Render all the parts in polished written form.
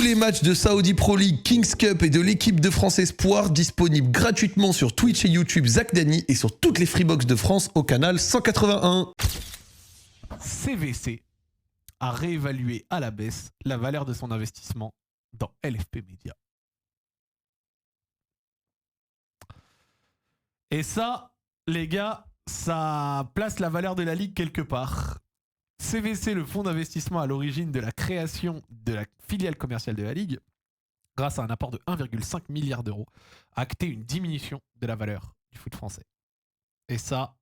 les matchs de Saudi Pro League, Kings Cup et de l'équipe de France Espoir disponibles gratuitement sur Twitch et YouTube Zach Dany et sur toutes les Freebox de France au canal 181. CVC a réévalué à la baisse la valeur de son investissement dans LFP Media. Et ça, les gars, ça place la valeur de la ligue quelque part. CVC, le fonds d'investissement à l'origine de la création de la filiale commerciale de la ligue, grâce à un apport de 1,5 milliard d'euros, a acté une diminution de la valeur du foot français. Et ça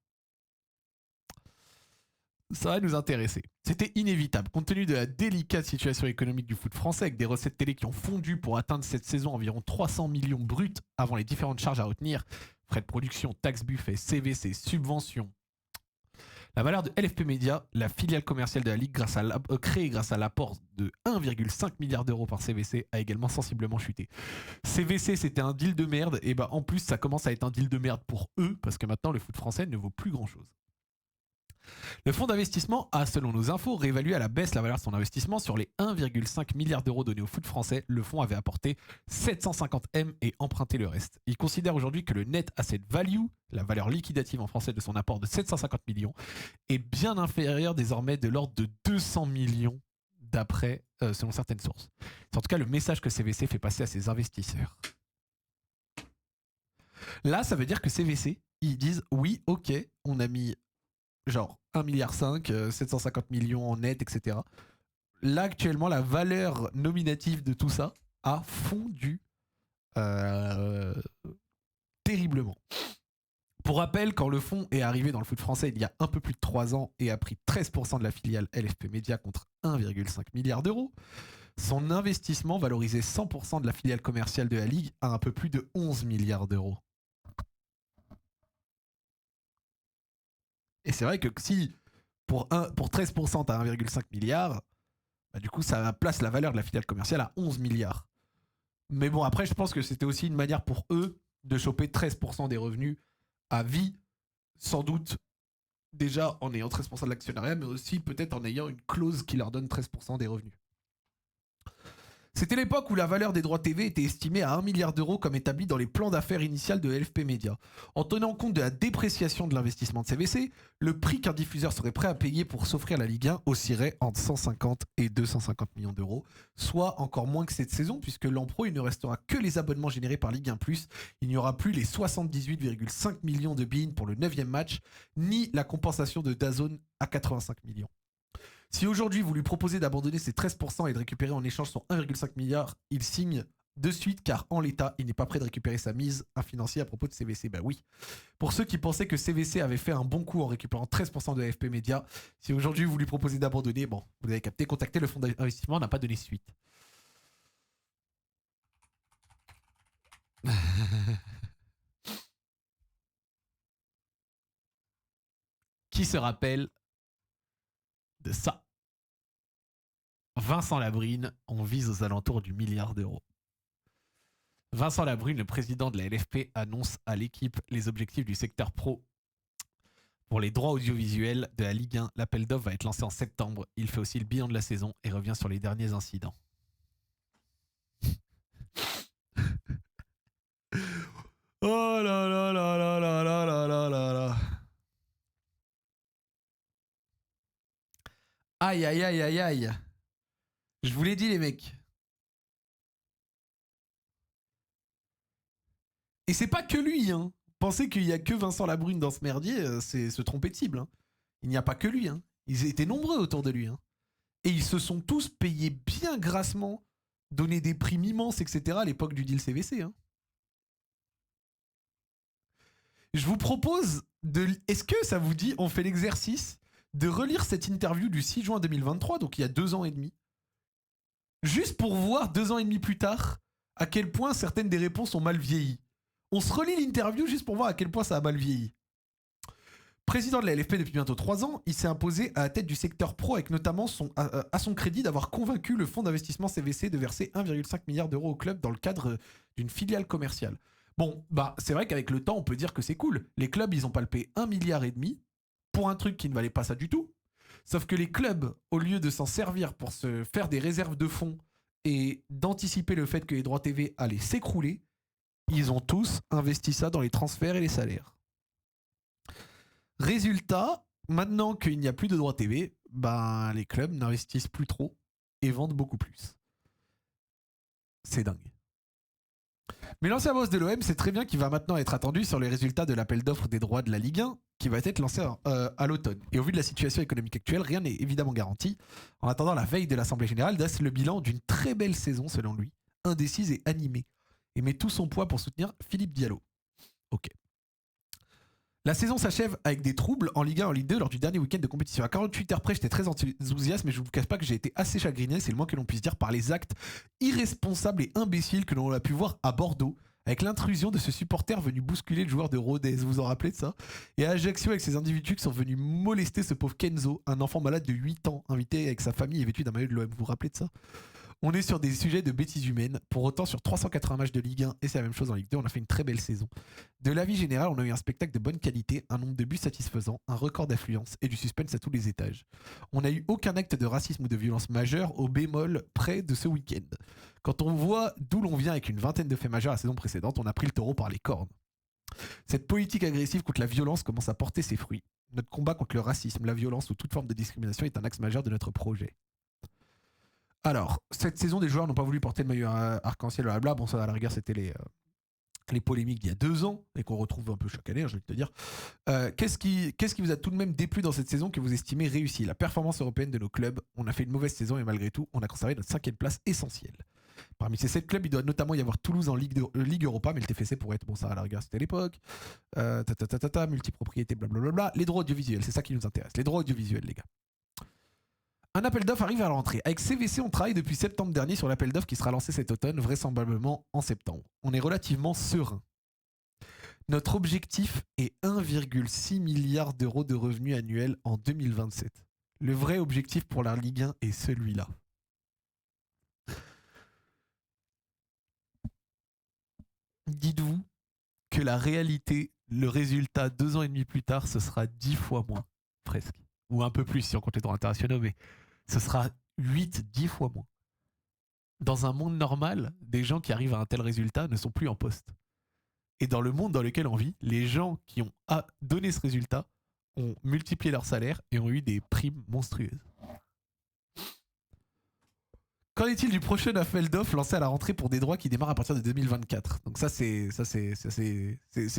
va nous intéresser. C'était inévitable, compte tenu de la délicate situation économique du foot français, avec des recettes télé qui ont fondu pour atteindre cette saison environ 300 millions bruts avant les différentes charges à retenir, frais de production, taxes buffet, CVC, subventions. La valeur de LFP Media, la filiale commerciale de la Ligue créée grâce à l'apport de 1,5 milliard d'euros par CVC, a également sensiblement chuté. CVC, c'était un deal de merde, et en plus, ça commence à être un deal de merde pour eux, parce que maintenant, le foot français ne vaut plus grand-chose. Le fonds d'investissement a, selon nos infos, réévalué à la baisse la valeur de son investissement. Sur les 1,5 milliard d'euros donnés au foot français, le fonds avait apporté 750 M et emprunté le reste. Il considère aujourd'hui que le net asset value, la valeur liquidative en français de son apport de 750 millions, est bien inférieur désormais de l'ordre de 200 millions d'après, selon certaines sources. C'est en tout cas le message que CVC fait passer à ses investisseurs. Là, ça veut dire que CVC, ils disent oui, ok, on a mis genre 1,5 milliard, 750 millions en net, etc. Là, actuellement, la valeur nominative de tout ça a fondu terriblement. Pour rappel, quand le fonds est arrivé dans le foot français il y a un peu plus de 3 ans et a pris 13% de la filiale LFP Media contre 1,5 milliard d'euros, son investissement valorisait 100% de la filiale commerciale de la Ligue à un peu plus de 11 milliards d'euros. Et c'est vrai que si pour 13% t'as 1,5 milliard, du coup ça place la valeur de la filiale commerciale à 11 milliards. Mais bon, après je pense que c'était aussi une manière pour eux de choper 13% des revenus à vie, sans doute déjà en ayant 13% de l'actionnariat, mais aussi peut-être en ayant une clause qui leur donne 13% des revenus. C'était l'époque où la valeur des droits TV était estimée à 1 milliard d'euros comme établi dans les plans d'affaires initiales de LFP Media. En tenant compte de la dépréciation de l'investissement de CVC, le prix qu'un diffuseur serait prêt à payer pour s'offrir la Ligue 1 oscillerait entre 150 et 250 millions d'euros, soit encore moins que cette saison puisque l'an pro, il ne restera que les abonnements générés par Ligue 1+, il n'y aura plus les 78,5 millions de beIN pour le 9e match, ni la compensation de DAZN à 85 millions. Si aujourd'hui vous lui proposez d'abandonner ses 13% et de récupérer en échange son 1,5 milliard, il signe de suite car en l'état, il n'est pas prêt de récupérer sa mise à financier à propos de CVC. Bah oui. Pour ceux qui pensaient que CVC avait fait un bon coup en récupérant 13% de LFP Media, si aujourd'hui vous lui proposez d'abandonner, bon, vous avez capté, contactez le fonds d'investissement, n'a pas donné suite. Qui se rappelle de ça? Vincent Labrune, on vise aux alentours du milliard d'euros. Vincent Labrune, le président de la LFP, annonce à l'équipe les objectifs du secteur pro. Pour les droits audiovisuels de la Ligue 1, l'appel d'offres va être lancé en septembre. Il fait aussi le bilan de la saison et revient sur les derniers incidents. Oh là là là là là là là là là là. Aïe aïe aïe aïe aïe. Je vous l'ai dit les mecs. Et c'est pas que lui, hein. Pensez qu'il y a que Vincent Labrune dans ce merdier, c'est se tromper de cible. Hein. Il n'y a pas que lui, hein. Ils étaient nombreux autour de lui. Hein. Et ils se sont tous payés bien grassement, donné des primes immenses, etc. à l'époque du deal CVC. Hein. Je vous propose de... Est-ce que ça vous dit, on fait l'exercice de relire cette interview du 6 juin 2023, donc il y a 2 ans et demi, juste pour voir 2 ans et demi plus tard à quel point certaines des réponses ont mal vieilli. On se relit l'interview juste pour voir à quel point ça a mal vieilli. Président de la LFP depuis bientôt 3 ans, il s'est imposé à la tête du secteur pro avec notamment à son crédit d'avoir convaincu le fonds d'investissement CVC de verser 1,5 milliard d'euros au club dans le cadre d'une filiale commerciale. Bon, c'est vrai qu'avec le temps, on peut dire que c'est cool. Les clubs, ils ont palpé 1,5 milliard pour un truc qui ne valait pas ça du tout. Sauf que les clubs, au lieu de s'en servir pour se faire des réserves de fonds et d'anticiper le fait que les droits TV allaient s'écrouler, ils ont tous investi ça dans les transferts et les salaires. Résultat, maintenant qu'il n'y a plus de droits TV, ben, les clubs n'investissent plus trop et vendent beaucoup plus. C'est dingue. Mais l'ancien boss de l'OM sait très bien qu'il va maintenant être attendu sur les résultats de l'appel d'offres des droits de la Ligue 1 qui va être lancé à l'automne. Et au vu de la situation économique actuelle, rien n'est évidemment garanti. En attendant la veille de l'Assemblée Générale, dresse le bilan d'une très belle saison selon lui, indécise et animée, et met tout son poids pour soutenir Philippe Diallo. Ok. La saison s'achève avec des troubles en Ligue 1 et en Ligue 2 lors du dernier week-end de compétition. À 48 heures près, j'étais très enthousiaste, mais je ne vous cache pas que j'ai été assez chagriné, c'est le moins que l'on puisse dire, par les actes irresponsables et imbéciles que l'on a pu voir à Bordeaux, avec l'intrusion de ce supporter venu bousculer le joueur de Rodez, vous vous en rappelez de ça? Et à Ajaccio, avec ces individus qui sont venus molester ce pauvre Kenzo, un enfant malade de 8 ans, invité avec sa famille et vêtu d'un maillot de l'OM, vous vous rappelez de ça? On est sur des sujets de bêtises humaines. Pour autant, sur 380 matchs de Ligue 1, et c'est la même chose en Ligue 2, on a fait une très belle saison. De l'avis général, on a eu un spectacle de bonne qualité, un nombre de buts satisfaisant, un record d'affluence et du suspense à tous les étages. On n'a eu aucun acte de racisme ou de violence majeure au bémol près de ce week-end. Quand on voit d'où l'on vient avec une vingtaine de faits majeurs la saison précédente, on a pris le taureau par les cornes. Cette politique agressive contre la violence commence à porter ses fruits. Notre combat contre le racisme, la violence ou toute forme de discrimination est un axe majeur de notre projet. Alors, cette saison, des joueurs n'ont pas voulu porter le maillot arc-en-ciel, blablabla. Bon, ça, à la rigueur, c'était les polémiques d'il y a 2 ans et qu'on retrouve un peu chaque année, je vais te dire. Qu'est-ce qui vous a tout de même déplu dans cette saison que vous estimez réussie? La performance européenne de nos clubs. On a fait une mauvaise saison et malgré tout, on a conservé notre 5e place essentielle. Parmi ces 7 clubs, il doit notamment y avoir Toulouse en Ligue Europa, mais le TFC pourrait être, bon, ça à la rigueur, c'était à l'époque. Multipropriété, blablabla. Les droits audiovisuels, c'est ça qui nous intéresse. Les droits audiovisuels, les gars. Un appel d'offres arrive à la rentrée. Avec CVC, on travaille depuis septembre dernier sur l'appel d'offres qui sera lancé cet automne, vraisemblablement en septembre. On est relativement serein. Notre objectif est 1,6 milliard d'euros de revenus annuels en 2027. Le vrai objectif pour la Ligue 1 est celui-là. Dites-vous que la réalité, le résultat 2 ans et demi plus tard, ce sera 10 fois moins, presque. Ou un peu plus si on compte les droits internationaux, mais ce sera 8-10 fois moins. Dans un monde normal, des gens qui arrivent à un tel résultat ne sont plus en poste. Et dans le monde dans lequel on vit, les gens qui ont donné ce résultat ont multiplié leur salaire et ont eu des primes monstrueuses. Qu'en est-il du prochain appel d'offres lancé à la rentrée pour des droits qui démarrent à partir de 2024? Donc ça c'est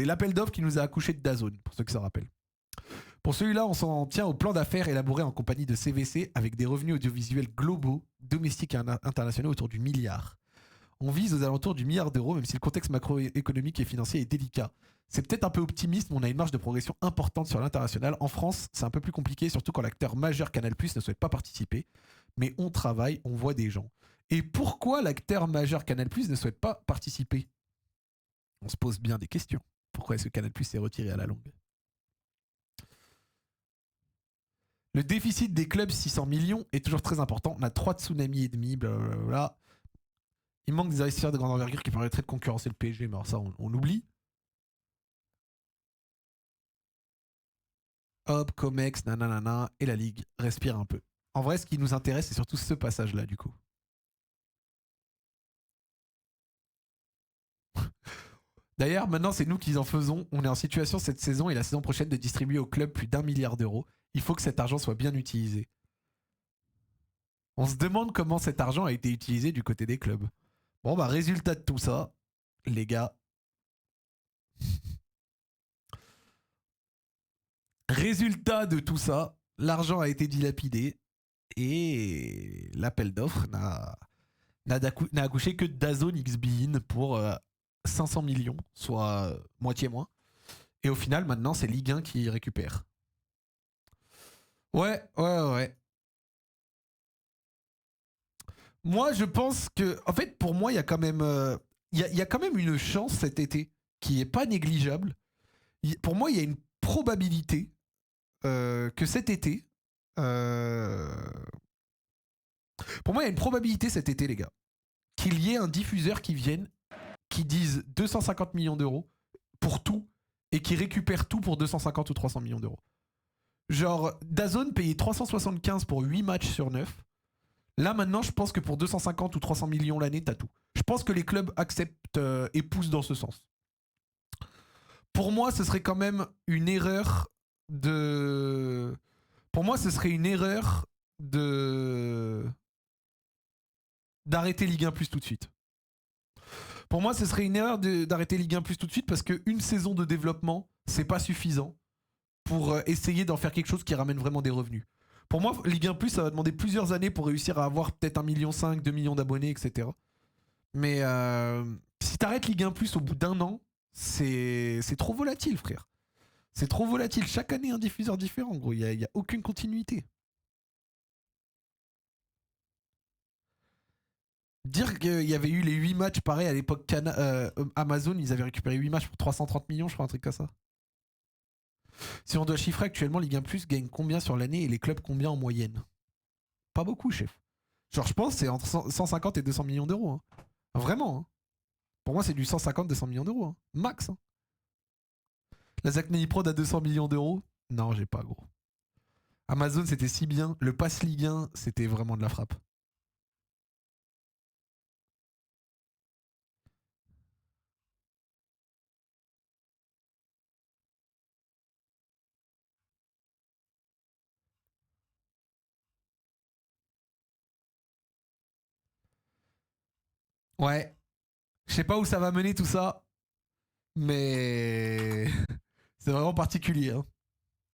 l'appel d'offres qui nous a accouché de DAZN, pour ceux qui s'en rappellent. Pour celui-là, on s'en tient au plan d'affaires élaboré en compagnie de CVC avec des revenus audiovisuels globaux, domestiques et internationaux autour du milliard. On vise aux alentours du milliard d'euros, même si le contexte macroéconomique et financier est délicat. C'est peut-être un peu optimiste, mais on a une marge de progression importante sur l'international. En France, c'est un peu plus compliqué, surtout quand l'acteur majeur Canal+ ne souhaite pas participer. Mais on travaille, on voit des gens. Et pourquoi l'acteur majeur Canal+ ne souhaite pas participer? On se pose bien des questions. Pourquoi est-ce que Canal+ s'est retiré à la longue? Le déficit des clubs, 600 millions, est toujours très important. On a 3 tsunamis et demi, blablabla. Il manque des investisseurs de grande envergure qui permettraient de concurrencer le PSG, mais alors ça, on oublie. Hop, Comex, nanana, et la Ligue respire un peu. En vrai, ce qui nous intéresse, c'est surtout ce passage-là, du coup. D'ailleurs, maintenant, c'est nous qui en faisons. On est en situation cette saison et la saison prochaine de distribuer au club plus d'1 milliard d'euros. Il faut que cet argent soit bien utilisé. On se demande comment cet argent a été utilisé du côté des clubs. Bon, bah, résultat de tout ça, les gars. Résultat de tout ça, l'argent a été dilapidé et l'appel d'offres n'a accouché que DAZN XBeIN pour 500 millions, soit moitié moins. Et au final, maintenant, c'est Ligue 1 qui récupère. Ouais. Moi, je pense que... En fait, pour moi, il y a quand même... Il y a quand même une chance cet été qui est pas négligeable. Pour moi, il y a une probabilité que cet été... Pour moi, il y a une probabilité cet été, les gars, qu'il y ait un diffuseur qui vienne, qui dise 250 millions d'euros pour tout et qui récupère tout pour 250 ou 300 millions d'euros. Genre, DAZN payait 375 pour 8 matchs sur 9. Là, maintenant, je pense que pour 250 ou 300 millions l'année, t'as tout. Je pense que les clubs acceptent et poussent dans ce sens. Pour moi, ce serait quand même une erreur de... Pour moi, ce serait une erreur de... d'arrêter Ligue 1 Plus tout de suite. Pour moi, ce serait une erreur d'arrêter Ligue 1 Plus tout de suite parce qu'une saison de développement, c'est pas suffisant pour essayer d'en faire quelque chose qui ramène vraiment des revenus. Pour moi, Ligue 1 Plus, ça va demander plusieurs années pour réussir à avoir peut-être 1,5 million, 2 millions d'abonnés, etc. Mais si t'arrêtes Ligue 1 Plus au bout d'un an, c'est trop volatile, frère. C'est trop volatile. Chaque année, un diffuseur différent, gros. Il n'y a aucune continuité. Dire qu'il y avait eu les 8 matchs, pareil, à l'époque Amazon, ils avaient récupéré 8 matchs pour 330 millions, je crois, un truc comme ça. Si on doit chiffrer actuellement, Ligue 1 Plus gagne combien sur l'année et les clubs combien en moyenne? Pas beaucoup, chef. Genre, je pense que c'est entre 150 et 200 millions d'euros. Hein. Vraiment. Hein. Pour moi, c'est du 150-200 millions d'euros. Hein. Max. Hein. La Zach Nani Prod à 200 millions d'euros? Non, j'ai pas, gros. Amazon, c'était si bien. Le Pass Ligue 1, c'était vraiment de la frappe. Ouais. Je sais pas où ça va mener tout ça, mais c'est vraiment particulier. Hein.